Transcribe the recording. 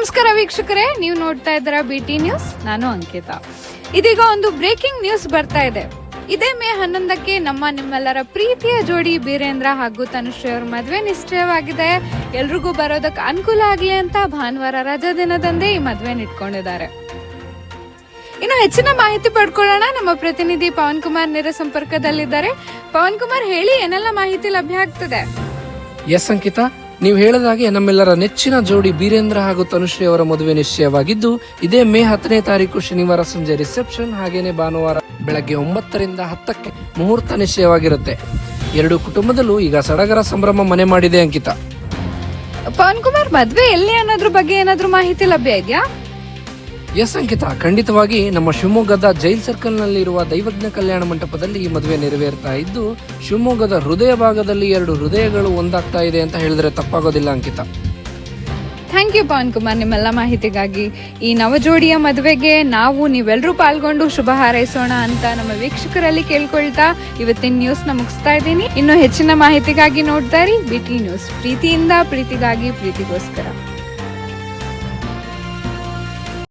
ನಮಸ್ಕಾರ ವೀಕ್ಷಕರೇ, ನೀವು ನೋಡ್ತಾ ಇದ್ದೀರಾ BT ನ್ಯೂಸ್. ನಾನು ಅಂಕಿತಾ. ಇದೀಗ ಒಂದು ಬ್ರೇಕಿಂಗ್ ನ್ಯೂಸ್ ಬರ್ತಾ ಇದೆ. ಇದೇ ಮೇ 11ಕ್ಕೆ ನಿಮ್ಮೆಲ್ಲರ ಪ್ರೀತಿಯ ಜೋಡಿ ಬೀರೇಂದ್ರ ಹಾಗೂ ತನುಶ್ರೀ ಅವರ ಮದುವೆ ನಿಶ್ಚಯವಾಗಿದೆ. ಎಲ್ರಿಗೂ ಬರೋದಕ್ಕೆ ಅನುಕೂಲ ಆಗ್ಲಿ ಅಂತ ಭಾನುವಾರ ರಜಾ ದಿನದಂದೇ ಈ ಮದುವೆ ಇಟ್ಕೊಂಡಿದ್ದಾರೆ. ಇನ್ನು ಹೆಚ್ಚಿನ ಮಾಹಿತಿ ಪಡ್ಕೊಳ್ಳೋಣ. ನಮ್ಮ ಪ್ರತಿನಿಧಿ ಪವನ್ ಕುಮಾರ್ ನೇರ ಸಂಪರ್ಕದಲ್ಲಿದ್ದಾರೆ. ಪವನ್ ಕುಮಾರ್, ಹೇಳಿ, ಏನೆಲ್ಲ ಮಾಹಿತಿ ಲಭ್ಯ ಆಗ್ತದೆ? ಎಸ್ ಅಂಕಿತಾ, ನೀವು ಹೇಳದಾಗೆ ನಮ್ಮೆಲ್ಲರ ನೆಚ್ಚಿನ ಜೋಡಿ ಬೀರೇಂದ್ರ ಹಾಗೂ ತನುಶ್ರೀ ಅವರ ಮದುವೆ ನಿಶ್ಚಯವಾಗಿದ್ದು, ಇದೇ ಮೇ 10ನೇ ತಾರೀಕು ಶನಿವಾರ ಸಂಜೆ ರಿಸೆಪ್ಷನ್, ಹಾಗೇನೆ ಭಾನುವಾರ ಬೆಳಗ್ಗೆ 9ರಿಂದ 10ಕ್ಕೆ ಮುಹೂರ್ತ ನಿಶ್ಚಯವಾಗಿರುತ್ತೆ. ಎರಡು ಕುಟುಂಬದಲ್ಲೂ ಈಗ ಸಡಗರ ಸಂಭ್ರಮ ಮನೆ ಮಾಡಿದೆ ಅಂಕಿತಾ. ಪವನ್ ಕುಮಾರ್, ಮದುವೆ ಎಲ್ಲಿ ಅನ್ನೋದ್ರ ಬಗ್ಗೆ ಏನಾದ್ರೂ ಮಾಹಿತಿ ಲಭ್ಯ ಇದೆಯಾ? ಎಸ್ ಅಂಕಿತಾ, ಖಂಡಿತವಾಗಿ ನಮ್ಮ ಶಿವಮೊಗ್ಗದ ಜೈಲ್ ಸರ್ಕಲ್ ನಲ್ಲಿರುವ ದೈವಜ್ಞ ಕಲ್ಯಾಣ ಮಂಟಪದಲ್ಲಿ ಈ ಮದುವೆ ನೆರವೇರ್ತಾ ಇದ್ದು, ಶಿವಮೊಗ್ಗದ ಹೃದಯ ಭಾಗದಲ್ಲಿ ಎರಡು ಹೃದಯಗಳು ಒಂದಾಗ್ತಾ ಇದೆ ಅಂತ ಹೇಳಿದ್ರೆ ತಪ್ಪಾಗೋದಿಲ್ಲ ಅಂಕಿತಾ. ಥ್ಯಾಂಕ್ ಯು ಪವನ್ ಕುಮಾರ್, ನಿಮ್ಮೆಲ್ಲ ಮಾಹಿತಿಗಾಗಿ. ಈ ನವಜೋಡಿಯ ಮದುವೆಗೆ ನೀವೆಲ್ಲರೂ ಪಾಲ್ಗೊಂಡು ಶುಭ ಹಾರೈಸೋಣ ಅಂತ ನಮ್ಮ ವೀಕ್ಷಕರಲ್ಲಿ ಕೇಳ್ಕೊಳ್ತಾ ಇವತ್ತಿನ ನ್ಯೂಸ್ ಮುಗಿಸ್ತಾ ಇದ್ದೀನಿ. ಇನ್ನು ಹೆಚ್ಚಿನ ಮಾಹಿತಿಗಾಗಿ ನೋಡ್ತಾ ಇರಿ BT ನ್ಯೂಸ್. ಪ್ರೀತಿಯಿಂದ, ಪ್ರೀತಿಗಾಗಿ, ಪ್ರೀತಿಗೋಸ್ಕರ.